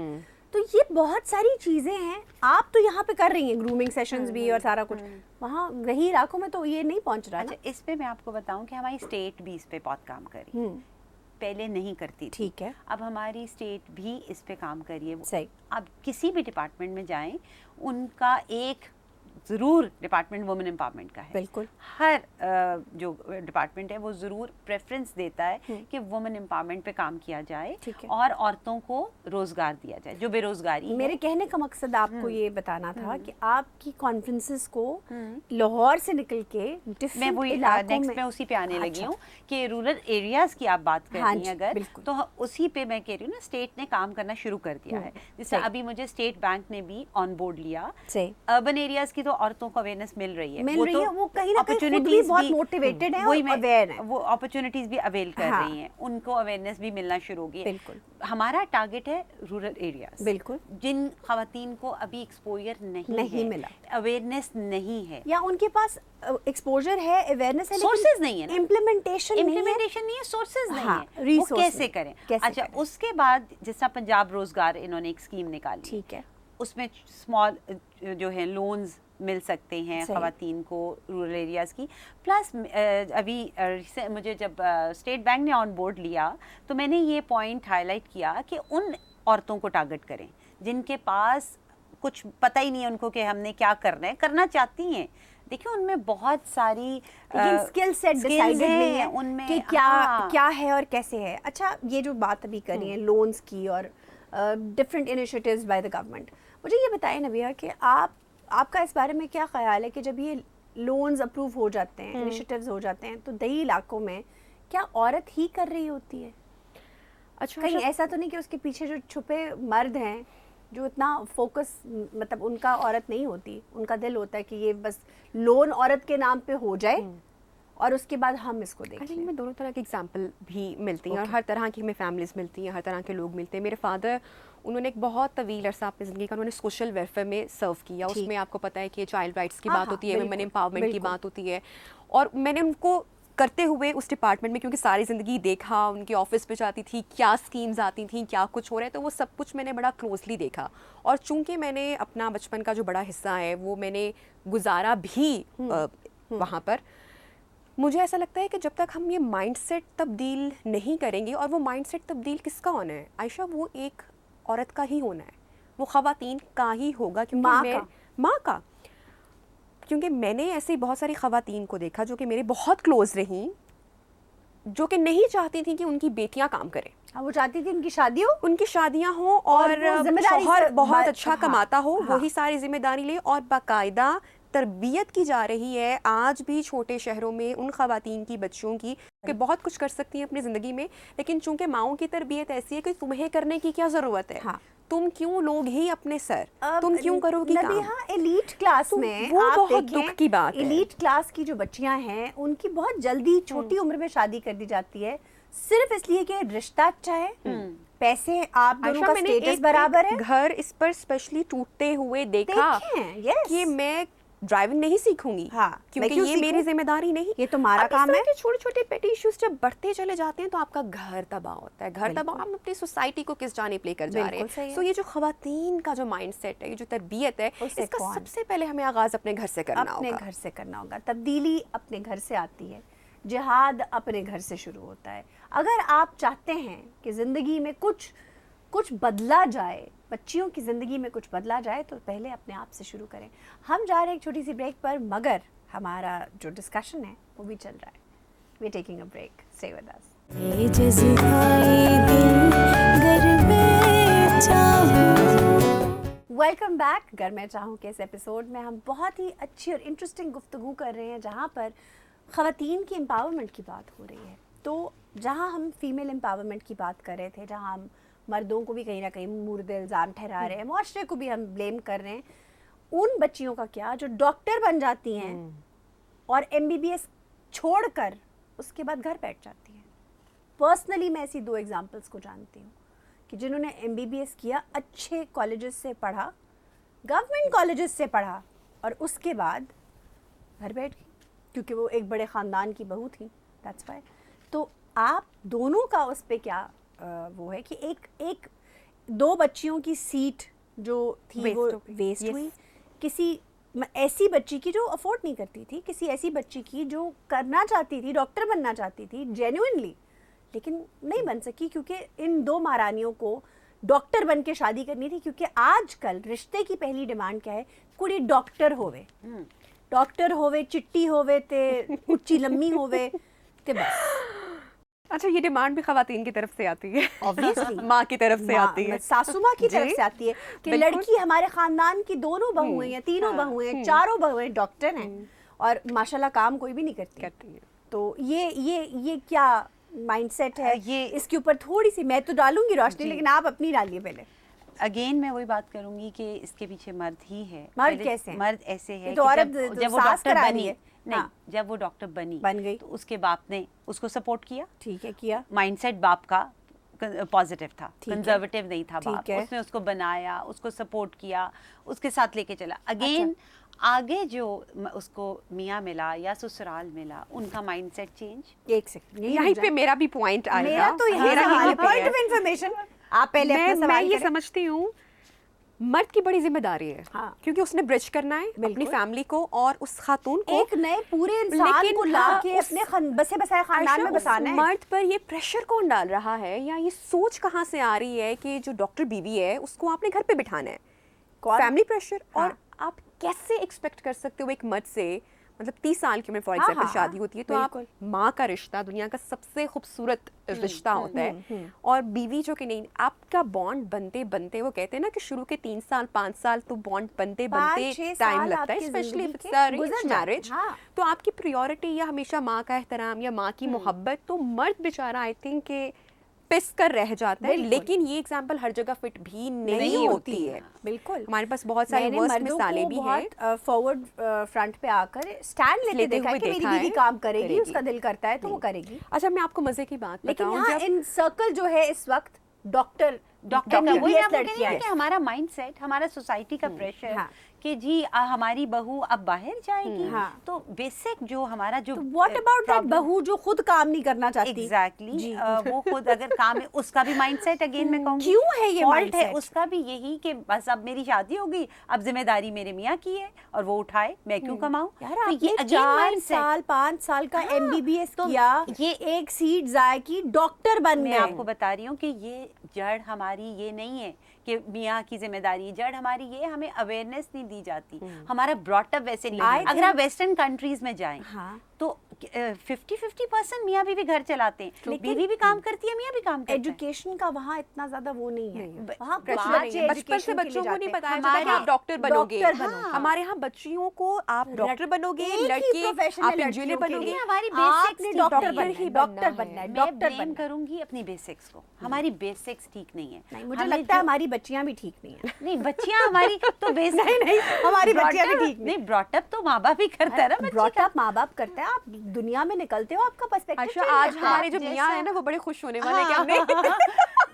S1: تو یہ بہت ساری چیزیں ہیں. آپ تو یہاں پہ کر رہی ہیں گرومنگ سیشنز بھی اور سارا کچھ, وہاں رہی علاقوں میں تو یہ نہیں پہنچ رہا.
S2: اچھا اس پہ میں آپ کو بتاؤں کہ ہماری اسٹیٹ بھی اس پہ بہت کام کری, پہلے نہیں کرتی.
S1: ٹھیک ہے,
S2: اب ہماری اسٹیٹ بھی اس پہ کام کریے.
S1: صحیح.
S2: اب کسی بھی ڈپارٹمنٹ میں جائیں, ان کا ایک ضرور ڈپارٹمنٹ وومن امپاورمنٹ کا ہے.
S1: بالکل.
S2: ہر جو ڈپارٹمنٹ ہے وہ ضرور پریفرنس دیتا ہے کہ وومن امپاورمنٹ پہ کام کیا جائے اور عورتوں کو روزگار دیا جائے جو بے روزگاری.
S1: میرے کہنے کا مقصد آپ کو یہ بتانا تھا کہ آپ کی کانفرنسز کو لاہور سے نکل کے
S2: میں وہی نیکسٹ میں اسی پہ آنے لگی ہوں کہ رورل ایریاز کی آپ بات کر رہی ہیں اگر, تو اسی پہ میں کہہ رہی ہوں نا اسٹیٹ نے کام کرنا شروع کر دیا ہے. جیسے ابھی مجھے اسٹیٹ بینک نے بھی آن بورڈ لیا. اربن ایریاز کی تو عورتوں کو اویئرنیس مل رہی ہے,
S1: وہ کہیں نہ کہیں بہت موٹیویٹڈ ہیں,
S2: وہ اپرچونٹیز بھی اویل کر رہی ہیں, ان کو اویئرنیس بھی ملنا شروع ہو گئی ہے.
S1: بالکل.
S2: ہمارا ٹارگیٹ ہے رورل ایریاز,
S1: بالکل,
S2: جن خواتین کو ابھی ایکسپوجر نہیں ملا, اویئرنیس نہیں ہے,
S1: یا ان کے پاس ایکسپوجر ہے, اویئرنیس ہے,
S2: سورسز نہیں ہے,
S1: امپلیمنٹیشن
S2: نہیں ہے, سورسز نہیں ہے, وہ کیسے کریں. اچھا اس کے بعد جس طرح پنجاب روزگار انہوں نے ایک اسکیم نکالی,
S1: ٹھیک ہے,
S2: اس میں اسمال جو ہے لونز مل سکتے ہیں خواتین کو رورل ایریاز کی. پلس ابھی مجھے جب اسٹیٹ بینک نے آن بورڈ لیا تو میں نے یہ پوائنٹ ہائی لائٹ کیا کہ ان عورتوں کو ٹارگٹ کریں جن کے پاس کچھ پتہ ہی نہیں ہے ان کو کہ ہم نے کیا کرنا ہے, کرنا چاہتی ہیں. دیکھیں ان میں بہت ساری
S1: اسکل سیٹ ڈیسائیڈڈ نہیں ہے ان میں کہ کیا ہے اور کیسے ہے. اچھا یہ جو بات ابھی کر رہی ہیں لونز کی اور different initiatives by the government, مجھے یہ بتائیں نبیہ کہ آپ کا اس بارے میں کیا خیال ہے کہ جب یہ لونز اپروو ہو جاتے ہیں, انیشیٹیوز ہو جاتے ہیں, تو دیہی علاقوں میں کیا عورت ہی کر رہی ہوتی ہے؟ اچھا کہیں ایسا تو نہیں کہ اس کے پیچھے جو چھپے مرد ہیں جو اتنا فوکس, مطلب ان کا عورت نہیں ہوتی, ان کا دل ہوتا ہے کہ یہ بس لون عورت کے نام پہ ہو جائے اور اس کے بعد ہم اس کو دیکھیں.
S3: میں دونوں طرح کی ایگزامپل بھی ملتی ہیں اور ہر طرح کی ہمیں فیملیز ملتی ہیں, ہر طرح کے لوگ ملتے ہیں. میرے فادر انہوں نے ایک بہت طویل عرصہ اپنی زندگی کا انہوں نے سوشل ویلفیئر میں سرو کیا. اس میں آپ کو پتہ ہے کہ چائلڈ رائٹس کی بات ہوتی ہے, ویمن امپاورمنٹ کی بات ہوتی ہے, اور میں نے ان کو کرتے ہوئے اس ڈپارٹمنٹ میں کیونکہ ساری زندگی دیکھا, ان کے آفس پہ جاتی تھی, کیا اسکیمز آتی تھیں, کیا کچھ ہو رہا ہے, تو وہ سب کچھ میں نے بڑا کلوزلی دیکھا. اور چونکہ میں نے اپنا بچپن کا جو بڑا حصہ ہے وہ میں نے گزارا بھی وہاں پر, مجھے ایسا لگتا ہے کہ جب تک ہم یہ مائنڈ سیٹ تبدیل نہیں کریں گے, اور وہ مائنڈ سیٹ تبدیل کس کا ہونا ہے عائشہ, وہ ایک عورت کا ہی ہونا ہے, وہ خواتین کا ہی ہوگا, کیونکہ ماں کا. کیونکہ میں نے ایسی بہت ساری خواتین کو دیکھا جو کہ میرے بہت کلوز رہیں, جو کہ نہیں چاہتی تھیں کہ ان کی بیٹیاں کام کریں.
S1: وہ چاہتی تھی ان کی شادیاں
S3: ہوں اور شوہر بہت اچھا کماتا ہو, وہی ساری ذمہ داری لے, اور باقاعدہ تربیت کی جا رہی ہے آج بھی چھوٹے شہروں میں ان خواتین کی, بچوں کی, کہ بہت کچھ کر سکتی ہیں اپنی زندگی میں, لیکن چونکہ ماؤں کی تربیت ایسی ہے کہ تمہیں کرنے کی کیا ضرورت ہے, تم کیوں لوگ ہی اپنے سر, تم کیوں کرو گی کام.
S1: ایلیٹ کلاس میں
S3: وہ بہت دکھ کی بات ہے.
S1: ایلیٹ کلاس کی جو بچیاں ہیں ان کی بہت جلدی چھوٹی عمر میں شادی کر دی جاتی ہے, صرف اس لیے کہ رشتہ اچھا ہے, پیسے, آپ دونوں کا اسٹیٹس برابر ہے.
S3: گھر اس پر اسپیشلی ٹوٹتے ہوئے دیکھا کہ میں ڈرائیونگ نہیں سیکھوں گی کیونکہ یہ میری ذمہ داری نہیں,
S1: یہ تمہارا کام ہے.
S3: چھوٹے چھوٹے پیٹی ایشوز جب بڑھتے چلے جاتے ہیں تو آپ کا گھر تباہ ہوتا ہے. گھر تباہ, ہم اپنی سوسائٹی کو کس جانب لے کر جا رہے ہیں. سو یہ جو خواتین کا جو مائنڈ سیٹ ہے, یہ جو تربیت ہے, اس کا سب سے پہلے ہمیں آغاز اپنے گھر سے کرنا ہوگا.
S1: اپنے گھر سے کرنا ہوگا. تبدیلی اپنے گھر سے آتی ہے, جہاد اپنے گھر سے شروع ہوتا ہے. اگر آپ چاہتے ہیں کہ زندگی میں کچھ بدلا جائے, بچیوں کی زندگی میں کچھ بدلا جائے, تو پہلے اپنے آپ سے شروع کریں. ہم جا رہے ہیں ایک چھوٹی سی بریک پر, مگر ہمارا جو ڈسکشن ہے وہ بھی چل رہا ہے. We taking a break, stay with us.
S4: یہ جذبائے دل گر میں چاہوں.
S1: Welcome back. گر میں چاہوں کے اس ایپیسوڈ میں ہم بہت ہی اچھی اور انٹرسٹنگ گفتگو کر رہے ہیں, جہاں پر خواتین کی امپاورمنٹ کی بات ہو رہی ہے. تو جہاں ہم فیمیل امپاورمنٹ کی بات کر رہے تھے, جہاں ہم مردوں کو بھی کہیں نہ کہیں مورد الزام ٹھہرا رہے ہیں, معاشرے کو بھی ہم بلیم کر رہے ہیں, ان بچیوں کا کیا جو ڈاکٹر بن جاتی ہیں اور MBBS چھوڑ کر اس کے بعد گھر بیٹھ جاتی ہیں. پرسنلی میں ایسی 2 ایگزامپلس کو جانتی ہوں کہ جنہوں نے MBBS کیا, اچھے کالجز سے پڑھا, گورنمنٹ کالجز سے پڑھا, اور اس کے بعد گھر بیٹھ گئی کیونکہ وہ ایک بڑے خاندان کی بہو تھی. That's why. تو آپ دونوں کا اس پہ کیا وہ ہے کہ ایک 2 بچیوں کی سیٹ جو تھی وہ ویسٹ ہوئی, کسی ایسی بچی کی جو افورڈ نہیں کرتی تھی, کسی ایسی بچی کی جو کرنا چاہتی تھی, ڈاکٹر بننا چاہتی تھی جینوئنلی, لیکن نہیں بن سکی کیونکہ ان 2 مہارانیوں کو ڈاکٹر بن کے شادی کرنی تھی. کیونکہ آج کل رشتے کی پہلی ڈیمانڈ کیا ہے, کڑی ڈاکٹر ہوئے, ڈاکٹر ہوئے, چٹی ہوئے تے اچھی لمبی ہوئے تے بس.
S3: اچھا, یہ ڈیمانڈ بھی خواتین کی طرف سے آتی ہے, obviously ماں کی طرف سے آتی ہے,
S1: ساسو ماں کی طرف سے آتی ہے کہ لڑکی ہمارے خاندان کی 2 بہویں ہیں, 3 بہویں ہیں, 4 بہویں ڈاکٹر ہیں, اور ماشاءاللہ کام کوئی بھی نہیں کرتی ہے. تو یہ کیا مائنڈ سیٹ ہے, یہ اس کے اوپر تھوڑی سی میں تو ڈالوں گی روشنی, لیکن آپ اپنی ڈالیے پہلے.
S2: اگین میں وہی بات کروں گی کہ اس کے پیچھے مرد ہی ہے.
S1: مرد کیسے ہیں؟
S2: مرد ایسے ہے
S1: تو
S2: کہ جب وہ ڈاکٹر بنی, نہیں جب وہ ڈاکٹر
S1: بن گئی
S2: تو اس کے باپ نے اس کو سپورٹ کیا.
S1: ٹھیک ہے, کیا.
S2: مائنڈ سیٹ باپ کا پازیٹیو تھا, کنزرویٹیو نہیں تھا باپ. اس نے اس کو بنایا, اس کو سپورٹ کیا, اس کے ساتھ لے کے چلا. اگین آگے جو اس کو میاں ملا یا سسرال ملا, ان کا مائنڈ سیٹ چینج.
S1: ایک سیکنڈ,
S3: یہیں پہ میرا بھی پوائنٹ آئے گا.
S1: میرا تو یہی پوائنٹ آف انفارمیشن. آپ پہلے اپنا سوال
S3: میں یہ سمجھتی ہوں مرد کی بڑی ذمہ داری ہے, کیونکہ اس نے برج کرنا ہے اپنی فیملی کو اور اس خاتون کو
S1: ایک نئے پورے انسان کو لا کے اپنے بسے بسائے خاندان میں بسانا ہے.
S3: مرد پر یہ پریشر کون ڈال رہا ہے, یا یہ سوچ کہاں سے آ رہی ہے کہ جو ڈاکٹر بیوی ہے اس کو آپ نے گھر پہ بٹھانا ہے؟ Family pressure. اور آپ کیسے ایکسپیکٹ کر سکتے ہو ایک مرد سے, مطلب 30 سال کی عمر فار ایگزامپل شادی ہوتی ہے تو آپ ماں کا رشتہ دنیا کا سب سے خوبصورت رشتہ ہوتا ہے, اور بیوی جو کہ نہیں, آپ کا بانڈ بنتے بنتے, وہ کہتے ہیں نا کہ شروع کے 3 سال 5 سال تو بانڈ بنتے بنتے ٹائم لگتا ہے, especially if it's arranged marriage. تو آپ کی پریورٹی یا ہمیشہ ماں کا احترام یا ماں کی محبت, تو مرد بیچارہ آئی تھنک کہ پس کر رہ جاتا ہے. لیکن یہ ایگزامپل ہر جگہ فٹ بھی نہیں ہوتی ہے.
S1: بالکل,
S3: ہمارے پاس بہت ساری ورس مثالیں بھی ہیں.
S1: فارورڈ فرنٹ پہ آ کر اسٹینڈ لیتے دیکھا ہے کہ میری بیوی کام کرے گی, اس کا دل کرتا ہے تو وہ کرے گی.
S3: اچھا, میں آپ کو مزے کی بات
S1: لیکن یہاں ان سرکل جو ہے اس وقت ڈاکٹر
S2: کا وہی لڑکیاں کہ ہمارا مائنڈ سیٹ, ہمارا سوسائٹی کا پریشر کہ جی ہماری بہو اب باہر جائے گی, تو بیسک جو ہمارا جو
S1: واٹ اباؤٹ دیٹ بہو جو خود کام نہیں کرنا چاہتی.
S2: ایگزیکٹلی, وہ خود اگر کام ہے, اس کا بھی مائنڈ سیٹ اگین میں کہوں گی
S1: کیوں ہے یہ مائنڈ
S2: ہے اس کا بھی یہی کہ بس اب میری شادی ہو گئی, اب ذمہ داری میرے میاں کی ہے اور وہ اٹھائے, میں کیوں کماؤں.
S1: یار یہ 4 سال 5 سال کا MBBS کیا, یہ ایک سیٹ ضائع کی, ڈاکٹر بن گئے.
S2: میں آپ کو بتا رہی ہوں کہ یہ جڑ ہماری یہ نہیں ہے کہ میاں کی ذمہ داری, جڑ ہماری یہ ہمیں اویئرنیس نہیں دی جاتی, ہمارا براٹ اپ ویسے نہیں. اگر آپ ویسٹرن کنٹریز میں جائیں تو 50-50% میاں بیوی گھر چلاتے ہیں, بیوی بھی کام کرتی ہے, میاں بھی کام کرتا ہے.
S1: ایجوکیشن کا وہاں اتنا زیادہ وہ نہیں ہے, وہاں
S3: بچپن سے بچوں کو نہیں بتایا جاتا کہ آپ ڈاکٹر بنو گے. ہمارے ہاں بچیوں کو آپ ڈاکٹر بنو گے, لڑکے آپ انجینئر بنو گے.
S2: ہماری بیسکس
S1: ڈاکٹر بننا ہے.
S2: میں بلیم کروں گی اپنی بیسکس کو, ہماری بیسکس ٹھیک نہیں ہے.
S1: مجھے لگتا ہے ہماری بچیاں بھی ٹھیک نہیں ہیں.
S2: نہیں, بچیاں ہماری تو بیسک
S1: نہیں, ہماری بچیاں بھی ٹھیک
S2: نہیں. براٹ اپ تو ماں باپ ہی کرتا ہے نا,
S1: براٹ اپ ماں باپ کرتا ہے. آپ دنیا میں نکلتے ہو, آپ کا پرسپیکٹو.
S3: آج ہمارے جو میاں ہیں نا وہ بڑے خوش ہونے والے, کہ ہم نے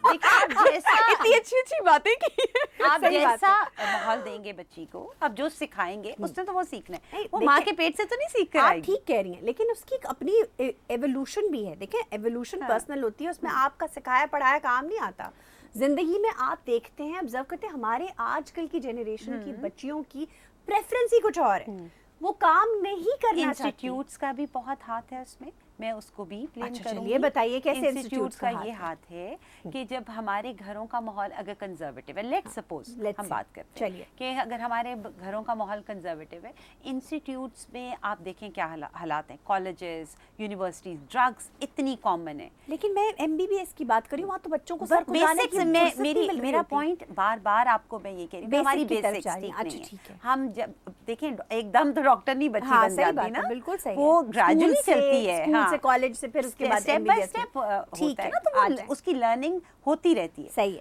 S3: اتنی اچھی اچھی باتیں کی.
S2: آپ جیسا ماحول دیں گے بچی کو, آپ جو سکھائیں گے اس نے تو وہ سیکھنا ہے, وہ ماں کے پیٹ سے تو نہیں سیکھ کر آئے گی.
S1: آپ ٹھیک کہہ رہی ہیں, لیکن اس کی اپنی ایوولوشن بھی ہے. دیکھیں ایوولوشن پرسنل ہوتی ہے, اس میں آپ کا سکھایا پڑھایا کام نہیں آتا. زندگی میں آپ دیکھتے ہیں, آبزرو کرتے ہیں, ہمارے آج کل کی جنریشن کی بچیوں کی پریفرنس ہی کچھ اور ہے, وہ کام نہیں کرنا چاہتی.
S2: انسٹیٹیوٹس کا بھی بہت ہاتھ ہے اس میں, میں اس کو بھی بلیم کروں گی.
S1: یہ بتائیے کیسے
S2: انسٹیٹیوٹس کا یہ ہاتھ ہے کہ جب ہمارے گھروں کا ماحول اگر کنزرویٹو ہے, لیٹ سپوز ہم بات کرتے ہیں کہ اگر ہمارے گھروں کا ماحول کنزرویٹو ہے, انسٹیٹیوٹس میں آپ دیکھیں کیا حالات ہیں, کالجز, یونیورسٹیز, ڈرگس اتنی کامن ہے.
S1: لیکن میں MBBS کی بات کری ہوں, وہاں تو بچوں کو سر کھجانے کی فرصت نہیں مل رہی.
S2: میرا پوائنٹ بار بار آپ کو میں یہ کہہ رہی ہوں, ہماری بیسکس ٹھیک نہیں ہے. ہم جب دیکھیں ایک دم تو ڈاکٹر نہیں بچی بن جاتی نا,
S1: بالکل صحیح,
S2: وہ گریجولی چلتی ہے,
S1: اسکول سے کالج سے پھر اس کے بعد
S2: اسٹیپ بائی اسٹیپ ہوتا ہے نا, تو اس کی لرننگ ہوتی رہتی ہے.
S1: صحیح ہے.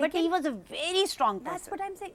S2: but he was a very strong
S1: That's
S2: person.
S1: what I'm saying.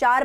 S1: 4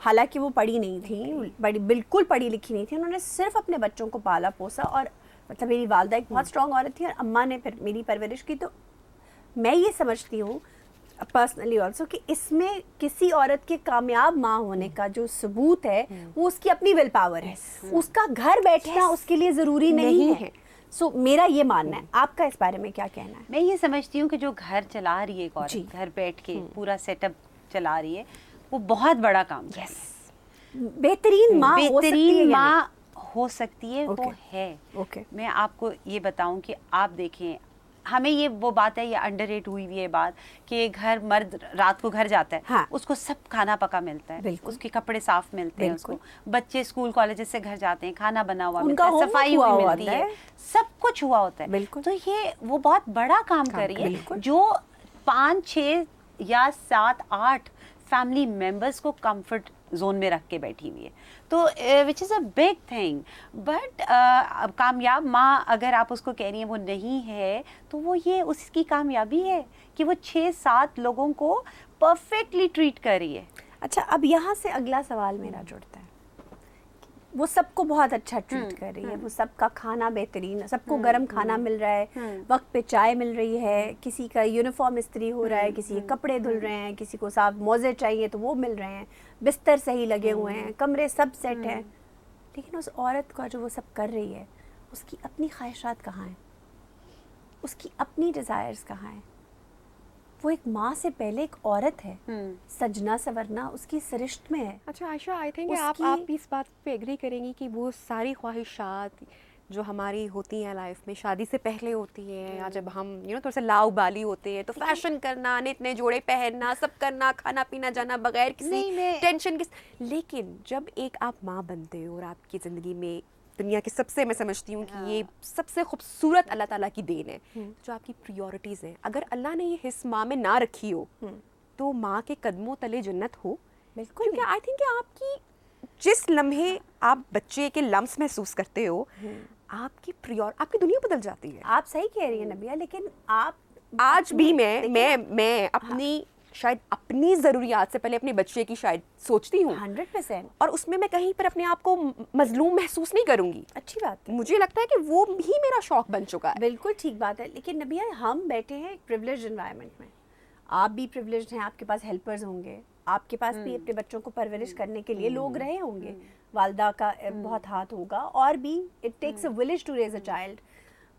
S1: حالانکہ وہ پڑھی نہیں تھیں, بالکل پڑھی لکھی نہیں تھیں, انہوں نے صرف اپنے بچوں کو پالا پوسا. اور مطلب میری والدہ ایک بہت اسٹرانگ عورت تھی اور اماں نے پھر میری پرورش کی. تو میں یہ سمجھتی ہوں پرسنلی آلسو کہ اس میں کسی عورت کے کامیاب ماں ہونے کا جو ثبوت ہے وہ اس کی اپنی ول پاور ہے, اس کا گھر بیٹھنا اس کے لیے ضروری نہیں ہے. سو میرا یہ ماننا ہے, آپ کا اس بارے میں کیا کہنا ہے؟
S2: میں یہ سمجھتی ہوں کہ جو گھر چلا رہی ہے ایک عورت, گھر بیٹھ کے پورا سیٹ اپ چلا رہی ہے, وہ بہت بڑا کام ہے.
S1: بہترین ماں
S2: ہو سکتی ہے, وہ ہے. میں آپ کو یہ بتاؤں کہ آپ دیکھیں, ہمیں یہ وہ بات ہے, یہ انڈر ریٹ ہوئی ہوئی ہے بات کہ گھر مرد رات کو گھر جاتا ہے, اس کو سب کھانا پکا ملتا ہے, اس کے کپڑے صاف ملتے ہیں, اس کو بچے اسکول کالج سے گھر جاتے ہیں, کھانا بنا ہوا ملتا ہے, صفائی ہوئی ملتی ہے, سب کچھ ہوا ہوتا ہے. تو یہ وہ بہت بڑا کام کر رہی ہے جو 5, 6 یا 7, 8 فیملی ممبرس کو کمفرٹ زون میں رکھ کے بیٹھی ہوئی ہے. تو وچ از اے بگ تھنگ. بٹ کامیاب ماں اگر آپ اس کو کہہ رہی ہیں وہ نہیں ہے, تو وہ یہ اس کی کامیابی ہے کہ وہ 6-7 لوگوں کو پرفیکٹلی ٹریٹ کر رہی ہے.
S1: اچھا, اب یہاں سے اگلا سوال میرا جڑتا ہے, وہ سب کو بہت اچھا ٹریٹ کر رہی ہے, وہ سب کا کھانا بہترین, سب کو گرم کھانا مل رہا ہے, وقت پہ چائے مل رہی ہے, کسی کا یونیفارم استری ہو رہا ہے, کسی کے کپڑے دھل رہے ہیں, کسی کو صاف موزے چاہیے تو وہ مل رہے ہیں, بستر صحیح لگے ہوئے ہیں, کمرے سب سیٹ ہیں. لیکن اس عورت کا جو وہ سب کر رہی ہے, اس کی اپنی خواہشات کہاں ہیں, اس کی اپنی ڈیزائرز کہاں ہیں؟ وہ ایک ماں سے پہلے ایک عورت ہے, سجنا سورنا اس کی سرشت میں ہے.
S3: اچھا عائشہ, آئی تھنک آپ بھی اس بات پہ ایگری کریں گی کہ وہ ساری خواہشات جو ہماری ہوتی ہیں لائف میں شادی سے پہلے ہوتی ہیں, یا جب ہم تھوڑا سا لاؤ بالی ہوتے ہیں, تو فیشن کرنا, اتنے جوڑے پہننا, سب کرنا, کھانا پینا جانا بغیر کسی ٹینشن کے. لیکن جب ایک آپ ماں بنتے ہو اور آپ کی زندگی میں دنیا کی سب سے, میں سمجھتی ہوں کہ یہ سب سے خوبصورت اللہ تعالیٰ کی دین ہے, جو آپ کی پریورٹیز ہیں, اگر اللہ نے یہ حص ماں میں نہ رکھی ہو تو ماں کے قدموں تلے جنت ہو. بالکل, کیونکہ آئی تھنک کہ آپ کی جس لمحے آپ بچے کے لمس محسوس کرتے ہو, آپ کی دنیا بدل جاتی ہے.
S1: آپ صحیح کہہ رہی ہیں نبیہ, لیکن آپ
S3: آج بھی میں اپنی شاید اپنی ضروریات سے پہلے اپنے بچے کی شاید سوچتی ہوں
S1: 100%,
S3: اور اس میں کہیں پر اپنے آپ کو مظلوم محسوس نہیں کروں گی.
S1: اچھی بات ہے,
S3: مجھے لگتا ہے کہ وہ ہی میرا شوق بن چکا ہے.
S1: بالکل ٹھیک بات ہے. لیکن نبیہ, ہم بیٹھے ہیں ایک پریولیجڈ انوائرمنٹ میں, آپ بھی پریولیجڈ ہیں, آپ کے پاس ہیلپرز ہوں گے, آپ کے پاس بھی اپنے بچوں کو پرورش کرنے کے لیے لوگ رہے ہوں گے, والدہ کا بہت ہاتھ ہوگا, اور بھی it takes a village to raise a child.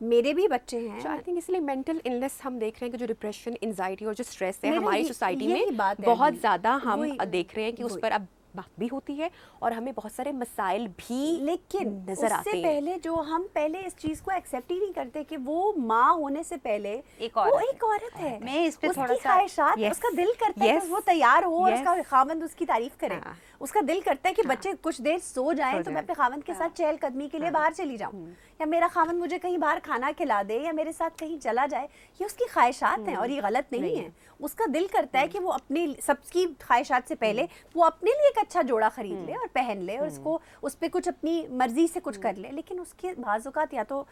S1: میرے بھی بچے ہیں.
S3: آئی تھنک اس لیے مینٹل النس ہم دیکھ رہے ہیں کہ جو ڈپریشن, انزائٹی اور جو اسٹریس ہے ہماری سوسائٹی میں بہت زیادہ ہم دیکھ رہے ہیں کہ اس پر اب بات بھی ہوتی ہے, اور ہمیں بہت سارے مسائل بھی
S1: لیکن
S3: نظر آتے ہیں.
S1: اس سے پہلے جو ہم پہلے اس چیز کو ایکسیپٹ ہی نہیں کرتے کہ وہ ماں ہونے سے پہلے وہ ایک عورت ہے.
S2: میں اس پہ
S1: تھوڑا سا خواہشات, اس کا دل کرتا ہے کہ وہ تیار ہو اور اس کا خاوند اس کی تعریف کرے. اس کا دل کرتا ہے کہ بچے کچھ دیر سو جائیں تو میں اپنے خاوند کے ساتھ چہل قدمی کے لیے باہر چلی جاؤں, یا میرا خاوند مجھے کہیں باہر کھانا کھلا دے, یا میرے ساتھ کہیں چلا جائے. یہ اس کی خواہشات ہیں اور یہ غلط نہیں ہے. اس کا دل کرتا ہے کہ وہ اپنی سب کی خواہشات سے پہلے وہ اپنے لیے ایک اچھا جوڑا خرید لے اور پہن لے, اور اس پہ کچھ اپنی مرضی سے کچھ کر لے. لیکن اس کے بعض اوقات یا تو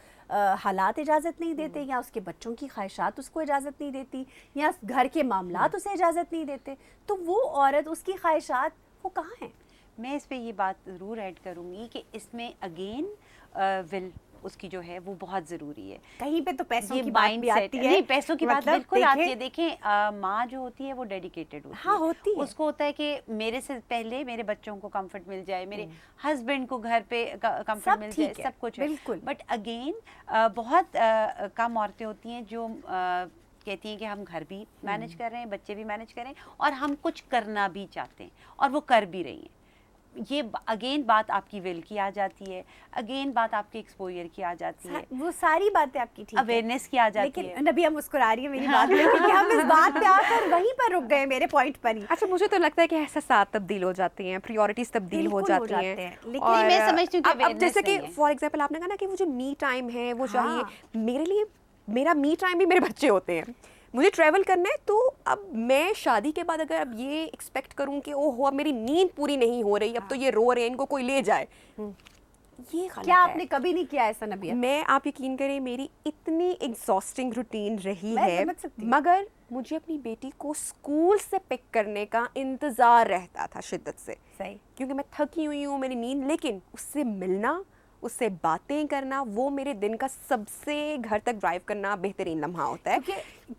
S1: حالات اجازت نہیں دیتے, یا اس کے بچوں کی خواہشات اس کو اجازت نہیں دیتی, یا گھر کے معاملات اسے اجازت نہیں دیتے. تو وہ عورت, اس کی خواہشات وہ کہاں ہیں؟
S2: میں اس پہ یہ بات ضرور ایڈ کروں گی کہ اس میں اگین ول اس کی جو ہے وہ بہت ضروری ہے.
S1: کہیں پہ تو پیسوں کی بات بھی آتی ہے.
S2: نہیں, پیسوں کی بات بالکل آتی ہے. دیکھیں, ماں جو ہوتی ہے وہ ڈیڈیکیٹڈ ہوتی ہے. اس کو ہوتا ہے کہ میرے سے پہلے میرے بچوں کو کمفرٹ مل جائے, میرے ہسبینڈ کو گھر پہ کمفرٹ مل جائے, سب کچھ بالکل. بٹ اگین بہت کم عورتیں ہوتی ہیں جو کہتی ہیں کہ ہم گھر بھی مینیج کر رہے ہیں, بچے بھی مینیج کر رہے ہیں, اور ہم کچھ کرنا بھی چاہتے ہیں, اور وہ کر بھی رہی ہیں. یہ اگین بات آپ کی ول کی آ جاتی ہے, اگین بات آپ کے ایکسپوئر کی آ جاتی ہے,
S1: وہ ساری باتیں آپ کی ٹھیک ہے,
S2: اویئرنیس کی آ جاتی ہے.
S1: لیکن ابھی ہم مسکرا رہی ہیں میری بات میں, کیونکہ ہم اس بات پہ آ کر وہیں پر رک گئے میرے پوائنٹ پر ہی.
S3: اچھا, مجھے تو لگتا ہے کہ احساسات تبدیل ہو جاتے ہیں, پریورٹیز تبدیل ہو جاتی ہیں.
S2: لیکن میں سمجھتی ہوں کہ
S3: اب جیسے کہ فار ایگزامپل آپ نے کہا نا کہ وہ جو می ٹائم ہے وہ چاہیے, میرے لیے میرا می ٹائم بھی میرے بچے ہوتے ہیں. مجھے ٹریول کرنا ہے, تو اب میں شادی کے بعد اگر اب یہ ایکسپیکٹ کروں کہ او ہو اب میری نیند پوری نہیں ہو رہی, اب تو یہ رو رہے ہیں, ان کو کوئی لے جائے, یہ غلط
S1: کیا
S3: ہے.
S1: آپ نے کبھی نہیں کیا ایسا نبیہ؟
S3: میں آپ یقین کریں میری اتنی ایگزاسٹنگ روٹین رہی
S1: میں
S3: ہے
S1: سمجھ سکتی ہوں.
S3: مگر مجھے اپنی بیٹی کو اسکول سے پک کرنے کا انتظار رہتا تھا شدت سے,
S1: صحیح,
S3: کیونکہ میں تھکی ہوئی ہوں, میری نیند, لیکن اس سے ملنا, اس سے باتیں کرنا, وہ میرے دن کا سب سے گھر تک ڈرائیو کرنا بہترین لمحہ ہوتا ہے.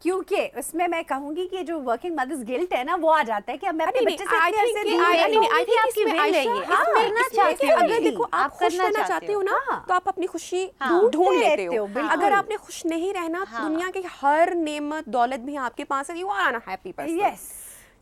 S1: کیونکہ اس میں میں کہوں گی کہ جو ورکنگ مدرز گلٹ ہے نا وہ آ جاتا ہے کہ اب میں اپنے بچے سے اتنے عرصے
S3: اگر دیکھو آپ خوش رہنا چاہتے ہو نا تو آپ اپنی خوشی ڈھونڈ لیتے ہو. اگر آپ نے خوش نہیں رہنا, دنیا کی ہر نعمت دولت بھی آپ کے پاس ہے, you are an happy person.
S1: Yes.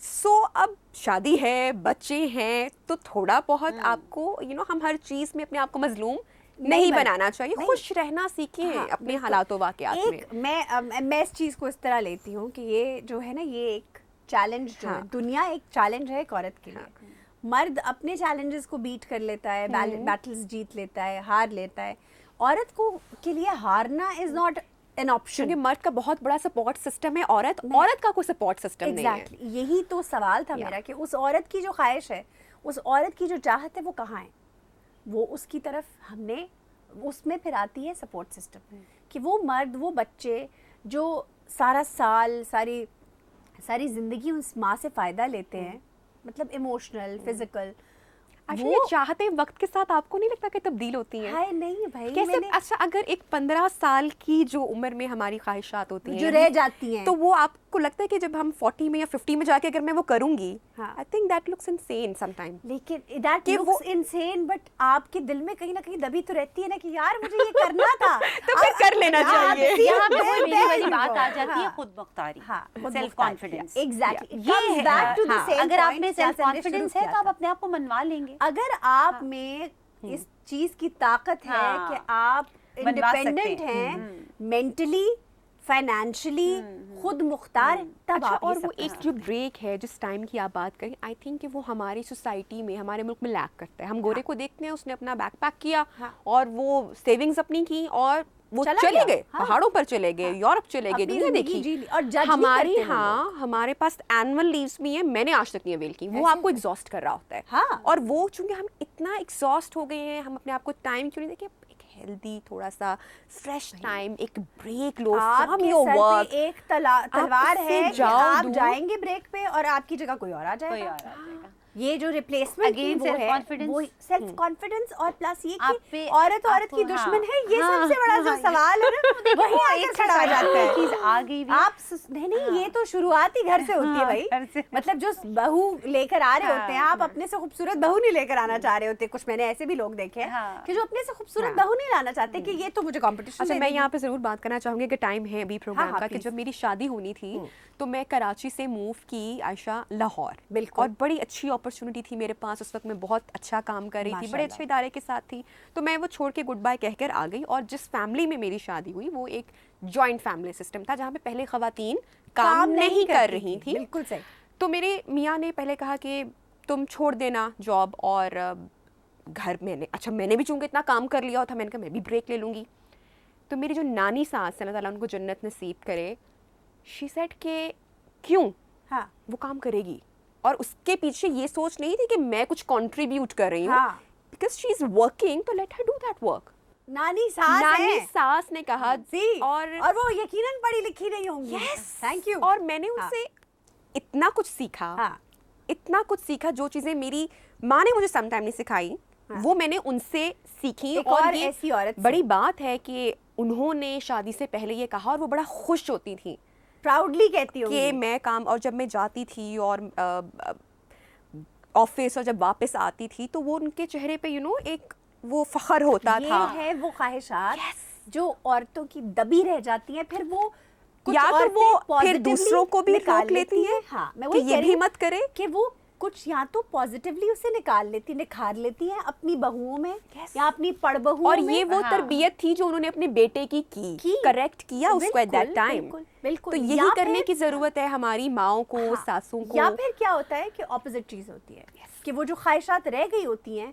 S3: So اب شادی ہے, بچے ہیں, تو تھوڑا بہت آپ کو ہم ہر چیز میں اپنے آپ کو مظلوم نہیں بنانا چاہیے, خوش رہنا سیکھیں اپنے حالات و واقعات میں.
S1: میں اس چیز کو اس طرح لیتی ہوں کہ یہ جو ہے نا یہ ایک چیلنج جو ہے, دنیا ایک چیلنج ہے ایک عورت کے لیے. مرد اپنے چیلنجز کو بیٹ کر لیتا ہے, بیٹلز جیت لیتا ہے, ہار لیتا ہے. عورت کو کے لیے ہارنا از ناٹ an option.
S3: کیونکہ مرد کا بہت بڑا سپورٹ سسٹم ہے, عورت کا کوئی سپورٹ سسٹم نہیں ہے.
S1: یہی تو سوال تھا میرا کہ اس عورت کی جو خواہش ہے, اس عورت کی جو چاہت ہے وہ کہاں ہے؟ وہ اس کی طرف ہم نے, اس میں پھر آتی ہے سپورٹ سسٹم کہ وہ مرد, وہ بچے جو سارا سال ساری زندگی اس ماں سے فائدہ لیتے ہیں, مطلب ایموشنل, فزیکل,
S3: اچھا یہ چاہتے وقت کے ساتھ آپ کو نہیں لگتا کہ تبدیل ہوتی ہیں؟
S1: ہائے نہیں بھائی,
S3: کیسے؟ اچھا اگر ایک 15 سال کی جو عمر میں ہماری خواہشات ہوتی ہیں
S1: جو رہ جاتی ہیں,
S3: تو وہ آپ کو لگتا ہے کہ جب ہم 40 میں یا 50 میں جا کے اگر میں وہ کروں گی, I think that looks insane sometime.
S1: لیکن that looks insane, but آپ کے دل میں کہیں نہ کہیں دبی تو رہتی ہے نا کہ یار مجھے یہ کرنا تھا,
S3: تو پھر کر لینا چاہیے.
S2: یہاں پہ وہی والی بات آ جاتی ہے, خود مختاری, سیلف کانفیڈنس.
S1: ایگزیکٹلی,
S2: یہ اگر آپ میں سیلف کانفیڈنس ہے تو آپ اپنے آپ کو منوا لیں گے.
S1: اگر آپ میں اس چیز کی طاقت ہے کہ آپ انڈیپینڈنٹ ہیں, مینٹلی, فائنینشلی خود مختار, تب آپ.
S3: اور وہ ایک جو بریک ہے جس ٹائم کی آپ بات کریں, آئی تھنک کہ وہ ہماری سوسائٹی میں, ہمارے ملک میں لیک کرتا ہے. ہم گورے کو دیکھتے ہیں, اس نے اپنا بیک پیک کیا اور وہ سیونگز اپنی کی اور وہ چلے گئے, پہاڑوں پر چلے گئے, یورپ چلے گئے, دنیا دیکھی. ہمارے پاس اینول لیوز بھی ہیں, میں نے آج تک نہیں اویل کی. وہ آپ کو ایگزاسٹ کر رہا ہوتا ہے, اور وہ چونکہ ہم اتنا ایگزاسٹ ہو گئے ہیں, ہم اپنے آپ کو ٹائم کیوں نہیں دیکھیں, ہیلدی تھوڑا سا فریش ٹائم, ایک بریک لو فرام یور ورک.
S1: ایک تلوار ہے کہ آپ جائیں گے بریک پہ اور آپ کی جگہ کوئی اور آ جائے گا. یہ جو ریپلیسمنٹ کی وہ ہے, وہ سیلف کانفیڈنس, اور پلس یہ کہ عورت کی دشمن ہے, یہ سب سے بڑا جو سوال ہے نا وہی آگے کھڑا ہو جاتا ہے. چیز آ گئی آپ نہیں, یہ تو شروعات ہی گھر سے ہوتی ہے بھائی. مطلب جو بہو لے کر آ رہے ہوتے ہیں, آپ اپنے سے خوبصورت بہو نہیں لے کر آنا چاہ رہے ہوتے. کچھ میں نے ایسے بھی لوگ دیکھے ہیں کہ جو اپنے سے خوبصورت بہو نہیں لانا چاہتے کہ یہ تو مجھے کمپٹیشن.
S3: اچھا میں یہاں پہ ضرور بات کرنا چاہوں گی کہ ٹائم ہے ابھی پروگرام کا, کہ جب میری شادی ہونی تھی تو میں کراچی سے موو کی عائشہ لاہور, بالکل, اور بڑی اچھی اپرچونٹی تھی میرے پاس. اس وقت میں بہت اچھا کام کر رہی تھی, بڑے اچھے ادارے کے ساتھ تھی, تو میں وہ چھوڑ کے گڈ بائی کہہ کر آ گئی. اور جس فیملی میں میری شادی ہوئی وہ ایک جوائنٹ فیملی سسٹم تھا, جہاں پہ پہلے خواتین کام نہیں کر رہی تھیں.
S1: بالکل صحیح.
S3: تو میرے میاں نے پہلے کہا کہ تم چھوڑ دینا جاب, اور گھر میں نے, اچھا میں نے بھی چونکہ اتنا کام کر لیا تھا, میں نے کہا میں بھی بریک لے لوں گی. تو میری جو نانی ساس, اللہ تعالیٰ ان کو جنت نصیب کرے, شی سیڈ کہ کیوں وہ کام کرے گی, اور اس کے پیچھے یہ سوچ نہیں تھی کہ میں کچھ کنٹریبیوٹ کر رہی ہوں, بیکاز شی از ورکنگ, تو let her do that work.
S1: نانی
S3: ساس نے کہا,
S1: اور وہ یقیناً پڑھی لکھی نہیں ہوں گی.
S3: یس,
S1: تھینک یو.
S3: اور میں نے ان سے اتنا کچھ سیکھا, جو چیزیں میری ماں نے مجھے سم ٹائم نہیں سکھائی, وہ میں نے ان سے سیکھی. اور
S1: ایسی عورت
S3: بڑی بات ہے کہ انہوں نے شادی سے پہلے یہ کہا, اور وہ بڑا خوش ہوتی تھیں,
S1: پراؤڈلی کہتی ہوں
S3: کہ میں کام, اور جب میں جاتی تھی اور آفس, اور جب واپس آتی تھی تو وہ ان کے چہرے پہ ایک وہ فخر ہوتا تھا.
S1: یہ ہے وہ خواہشات جو عورتوں کی دبی رہ جاتی ہیں, پھر وہ
S3: یا تو وہ پھر دوسروں کو بھی روک لیتی ہے کہ یہ بھی مت کرے,
S1: کہ وہ کچھ یا تو پازیٹیولی اسے نکھار لیتی ہیں اپنی بہوؤں میں یا اپنی پڑ بہوؤں میں.
S3: اور یہ وہ تربیت تھی جو انہوں نے اپنے بیٹے کی کریکٹ کیا اس کو ایٹ دیٹ ٹائم. تو یہی کرنے کی ضرورت ہے ہماری ماؤں کو, ساسوں کو.
S1: یا پھر کیا ہوتا ہے کہ اپوزٹ چیز ہوتی ہے کہ وہ جو خواہشات رہ گئی ہوتی ہیں